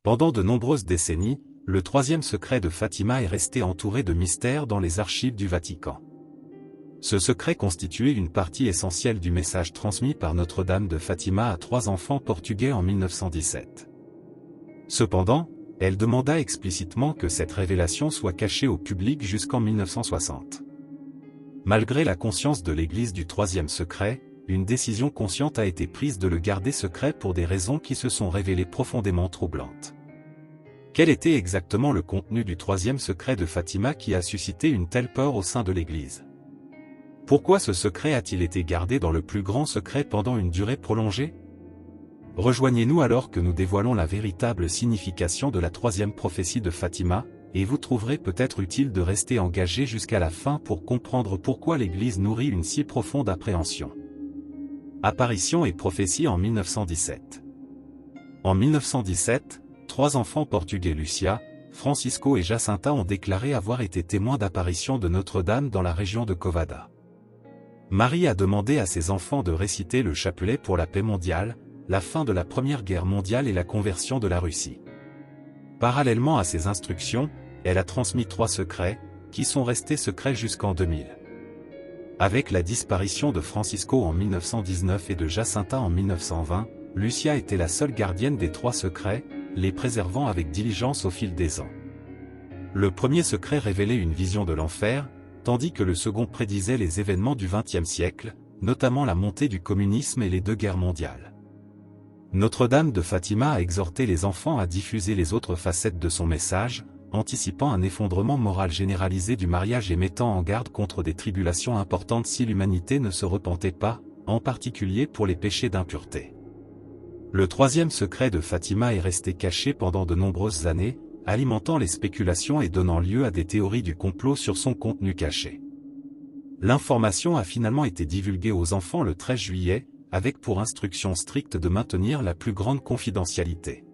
Pendant de nombreuses décennies, le troisième secret de Fatima est resté entouré de mystères dans les archives du Vatican. Ce secret constituait une partie essentielle du message transmis par Notre-Dame de Fatima à 3 enfants portugais en 1917. Cependant, elle demanda explicitement que cette révélation soit cachée au public jusqu'en 1960. Malgré la conscience de l'Église du troisième secret, une décision consciente a été prise de le garder secret pour des raisons qui se sont révélées profondément troublantes. Quel était exactement le contenu du troisième secret de Fatima qui a suscité une telle peur au sein de l'Église? Pourquoi ce secret a-t-il été gardé dans le plus grand secret pendant une durée prolongée? Rejoignez-nous alors que nous dévoilons la véritable signification de la troisième prophétie de Fatima, et vous trouverez peut-être utile de rester engagé jusqu'à la fin pour comprendre pourquoi l'Église nourrit une si profonde appréhension. Apparition et prophétie en 1917. En 1917, 3 enfants portugais Lucia, Francisco et Jacinta ont déclaré avoir été témoins d'apparitions de Notre-Dame dans la région de Covada. Marie a demandé à ses enfants de réciter le chapelet pour la paix mondiale, la fin de la Première Guerre mondiale et la conversion de la Russie. Parallèlement à ces instructions, elle a transmis 3 secrets, qui sont restés secrets jusqu'en 2000. Avec la disparition de Francisco en 1919 et de Jacinta en 1920, Lucia était la seule gardienne des 3 secrets, les préservant avec diligence au fil des ans. Le premier secret révélait une vision de l'enfer, tandis que le second prédisait les événements du XXe siècle, notamment la montée du communisme et les 2 guerres mondiales. Notre-Dame de Fatima a exhorté les enfants à diffuser les autres facettes de son message, anticipant un effondrement moral généralisé du mariage et mettant en garde contre des tribulations importantes si l'humanité ne se repentait pas, en particulier pour les péchés d'impureté. Le troisième secret de Fatima est resté caché pendant de nombreuses années, alimentant les spéculations et donnant lieu à des théories du complot sur son contenu caché. L'information a finalement été divulguée aux enfants le 13 juillet, avec pour instruction stricte de maintenir la plus grande confidentialité.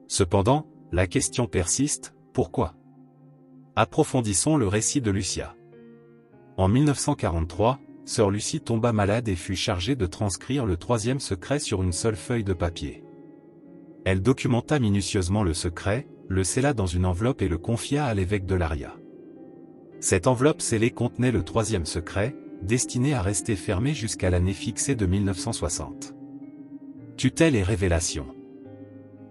Cependant, la question persiste, pourquoi? Approfondissons le récit de Lucia. En 1943, Sœur Lucie tomba malade et fut chargée de transcrire le troisième secret sur une seule feuille de papier. Elle documenta minutieusement le secret, le scella dans une enveloppe et le confia à l'évêque de Laria. Cette enveloppe scellée contenait le troisième secret, destiné à rester fermé jusqu'à l'année fixée de 1960. Tutelle et révélation.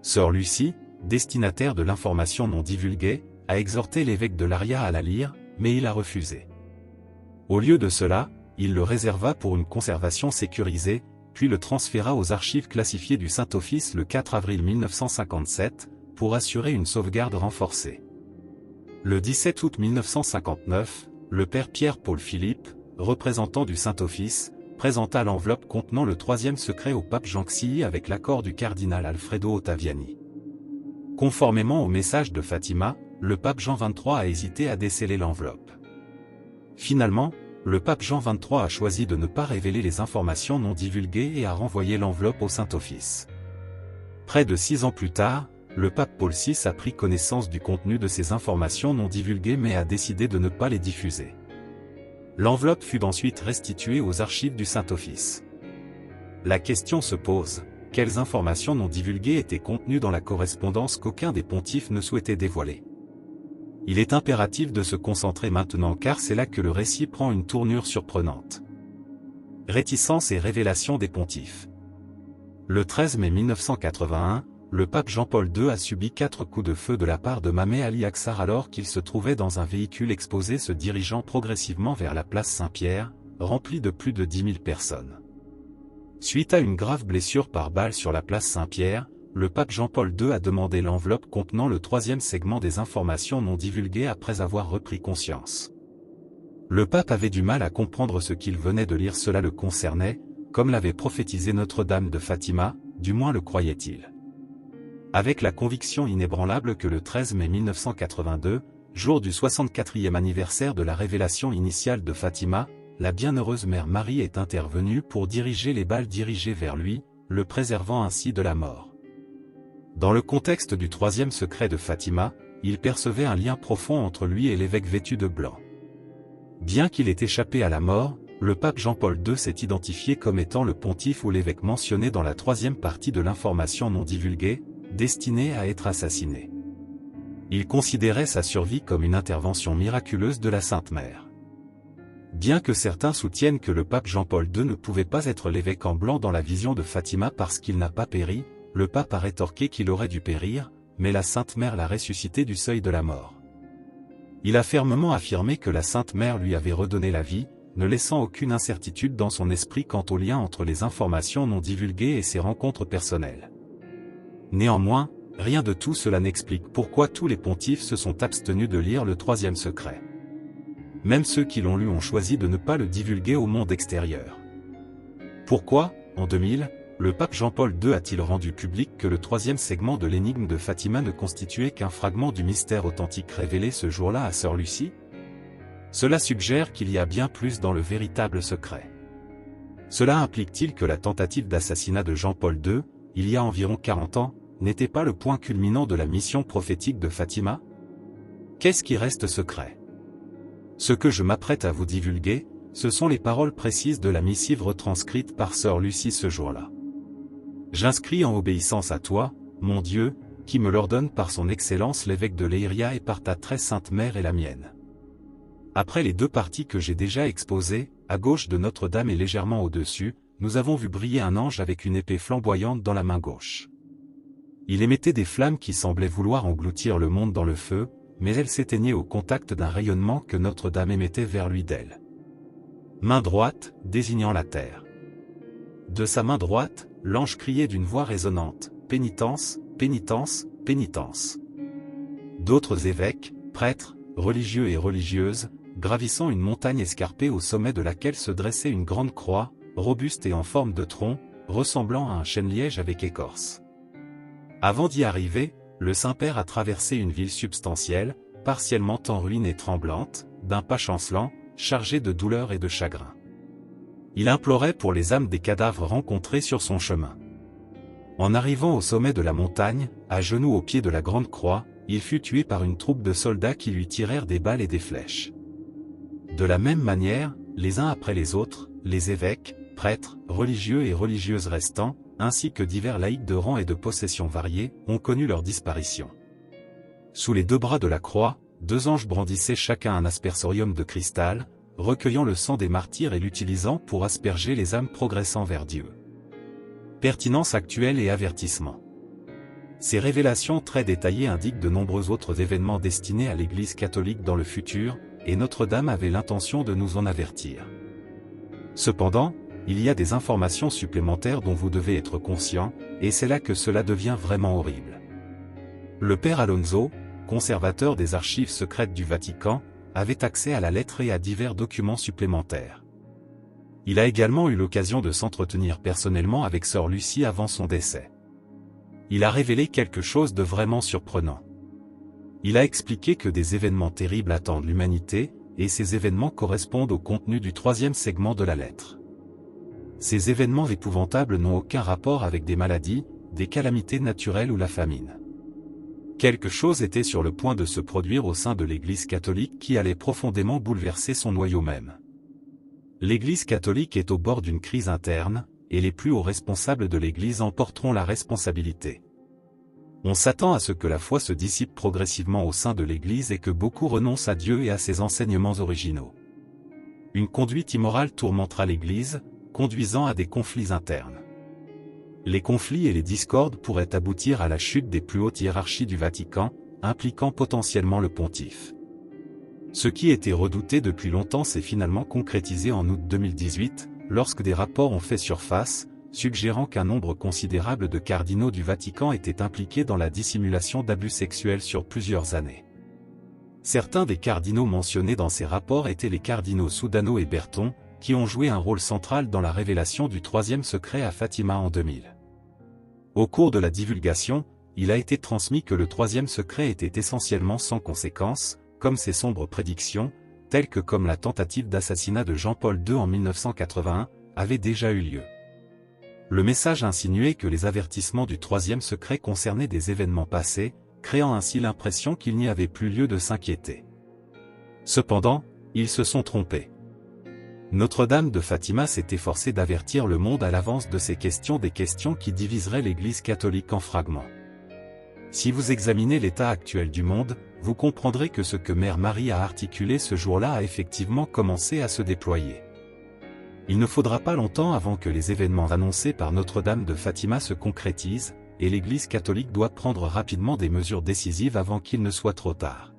Sœur Lucie, destinataire de l'information non divulguée, a exhorté l'évêque de Laria à la lire, mais il a refusé. Au lieu de cela, il le réserva pour une conservation sécurisée, puis le transféra aux archives classifiées du Saint-Office le 4 avril 1957, pour assurer une sauvegarde renforcée. Le 17 août 1959, le père Pierre-Paul Philippe, représentant du Saint-Office, présenta l'enveloppe contenant le troisième secret au pape Jean XXI avec l'accord du cardinal Alfredo Ottaviani. Conformément au message de Fatima, le pape Jean XXIII a hésité à déceler l'enveloppe. Finalement, le pape Jean XXIII a choisi de ne pas révéler les informations non divulguées et a renvoyé l'enveloppe au Saint-Office. Près de 6 ans plus tard, le pape Paul VI a pris connaissance du contenu de ces informations non divulguées mais a décidé de ne pas les diffuser. L'enveloppe fut ensuite restituée aux archives du Saint-Office. La question se pose, quelles informations non divulguées étaient contenues dans la correspondance qu'aucun des pontifes ne souhaitait dévoiler? Il est impératif de se concentrer maintenant car c'est là que le récit prend une tournure surprenante. Réticence et révélation des pontifes. Le 13 mai 1981, le pape Jean-Paul II a subi 4 coups de feu de la part de Mamé Ali Aksar alors qu'il se trouvait dans un véhicule exposé se dirigeant progressivement vers la place Saint-Pierre, rempli de plus de 10 000 personnes. Suite à une grave blessure par balle sur la place Saint-Pierre, le pape Jean-Paul II a demandé l'enveloppe contenant le troisième segment des informations non divulguées après avoir repris conscience. Le pape avait du mal à comprendre ce qu'il venait de lire, cela le concernait, comme l'avait prophétisé Notre-Dame de Fatima, du moins le croyait-il. Avec la conviction inébranlable que le 13 mai 1982, jour du 64e anniversaire de la révélation initiale de Fatima, la bienheureuse Mère Marie est intervenue pour diriger les balles dirigées vers lui, le préservant ainsi de la mort. Dans le contexte du troisième secret de Fatima, il percevait un lien profond entre lui et l'évêque vêtu de blanc. Bien qu'il ait échappé à la mort, le pape Jean-Paul II s'est identifié comme étant le pontife ou l'évêque mentionné dans la troisième partie de l'information non divulguée, destiné à être assassiné. Il considérait sa survie comme une intervention miraculeuse de la Sainte Mère. Bien que certains soutiennent que le pape Jean-Paul II ne pouvait pas être l'évêque en blanc dans la vision de Fatima parce qu'il n'a pas péri, le pape a rétorqué qu'il aurait dû périr, mais la Sainte Mère l'a ressuscité du seuil de la mort. Il a fermement affirmé que la Sainte Mère lui avait redonné la vie, ne laissant aucune incertitude dans son esprit quant au lien entre les informations non divulguées et ses rencontres personnelles. Néanmoins, rien de tout cela n'explique pourquoi tous les pontifes se sont abstenus de lire le troisième secret. Même ceux qui l'ont lu ont choisi de ne pas le divulguer au monde extérieur. Pourquoi, en 2000, le pape Jean-Paul II a-t-il rendu public que le troisième segment de l'énigme de Fatima ne constituait qu'un fragment du mystère authentique révélé ce jour-là à Sœur Lucie? Cela suggère qu'il y a bien plus dans le véritable secret. Cela implique-t-il que la tentative d'assassinat de Jean-Paul II, il y a environ 40 ans, n'était pas le point culminant de la mission prophétique de Fatima? Qu'est-ce qui reste secret? Ce que je m'apprête à vous divulguer, ce sont les paroles précises de la missive retranscrite par Sœur Lucie ce jour-là. J'inscris en obéissance à toi, mon Dieu, qui me l'ordonne par son Excellence l'évêque de Leiria et par ta très sainte mère et la mienne. Après les deux parties que j'ai déjà exposées, à gauche de Notre-Dame et légèrement au-dessus, nous avons vu briller un ange avec une épée flamboyante dans la main gauche. Il émettait des flammes qui semblaient vouloir engloutir le monde dans le feu, mais elles s'éteignaient au contact d'un rayonnement que Notre-Dame émettait vers lui d'elle. Main droite, désignant la terre. De sa main droite, l'ange criait d'une voix résonnante, « Pénitence, pénitence, pénitence ». D'autres évêques, prêtres, religieux et religieuses, gravissant une montagne escarpée au sommet de laquelle se dressait une grande croix, robuste et en forme de tronc, ressemblant à un chêne-liège avec écorce. Avant d'y arriver, le Saint-Père a traversé une ville substantielle, partiellement en ruine et tremblante, d'un pas chancelant, chargé de douleur et de chagrin. Il implorait pour les âmes des cadavres rencontrés sur son chemin. En arrivant au sommet de la montagne, à genoux au pied de la grande croix, il fut tué par une troupe de soldats qui lui tirèrent des balles et des flèches. De la même manière, les uns après les autres, les évêques, prêtres, religieux et religieuses restants, ainsi que divers laïcs de rang et de possessions variés, ont connu leur disparition. Sous les deux bras de la croix, deux anges brandissaient chacun un aspersorium de cristal, recueillant le sang des martyrs et l'utilisant pour asperger les âmes progressant vers Dieu. Pertinence actuelle et avertissement. Ces révélations très détaillées indiquent de nombreux autres événements destinés à l'Église catholique dans le futur, et Notre-Dame avait l'intention de nous en avertir. Cependant, il y a des informations supplémentaires dont vous devez être conscient, et c'est là que cela devient vraiment horrible. Le père Alonso, conservateur des archives secrètes du Vatican, avait accès à la lettre et à divers documents supplémentaires. Il a également eu l'occasion de s'entretenir personnellement avec Sœur Lucie avant son décès. Il a révélé quelque chose de vraiment surprenant. Il a expliqué que des événements terribles attendent l'humanité, et ces événements correspondent au contenu du troisième segment de la lettre. Ces événements épouvantables n'ont aucun rapport avec des maladies, des calamités naturelles ou la famine. Quelque chose était sur le point de se produire au sein de l'Église catholique qui allait profondément bouleverser son noyau même. L'Église catholique est au bord d'une crise interne, et les plus hauts responsables de l'Église en porteront la responsabilité. On s'attend à ce que la foi se dissipe progressivement au sein de l'Église et que beaucoup renoncent à Dieu et à ses enseignements originaux. Une conduite immorale tourmentera l'Église, conduisant à des conflits internes. Les conflits et les discordes pourraient aboutir à la chute des plus hautes hiérarchies du Vatican, impliquant potentiellement le pontife. Ce qui était redouté depuis longtemps s'est finalement concrétisé en août 2018, lorsque des rapports ont fait surface, suggérant qu'un nombre considérable de cardinaux du Vatican étaient impliqués dans la dissimulation d'abus sexuels sur plusieurs années. Certains des cardinaux mentionnés dans ces rapports étaient les cardinaux Soudano et Berton, qui ont joué un rôle central dans la révélation du troisième secret à Fatima en 2000. Au cours de la divulgation, il a été transmis que le troisième secret était essentiellement sans conséquence, comme ses sombres prédictions, telles que comme la tentative d'assassinat de Jean-Paul II en 1981, avait déjà eu lieu. Le message insinuait que les avertissements du troisième secret concernaient des événements passés, créant ainsi l'impression qu'il n'y avait plus lieu de s'inquiéter. Cependant, ils se sont trompés. Notre-Dame de Fatima s'est efforcée d'avertir le monde à l'avance de ces questions, des questions qui diviseraient l'Église catholique en fragments. Si vous examinez l'état actuel du monde, vous comprendrez que ce que Mère Marie a articulé ce jour-là a effectivement commencé à se déployer. Il ne faudra pas longtemps avant que les événements annoncés par Notre-Dame de Fatima se concrétisent, et l'Église catholique doit prendre rapidement des mesures décisives avant qu'il ne soit trop tard.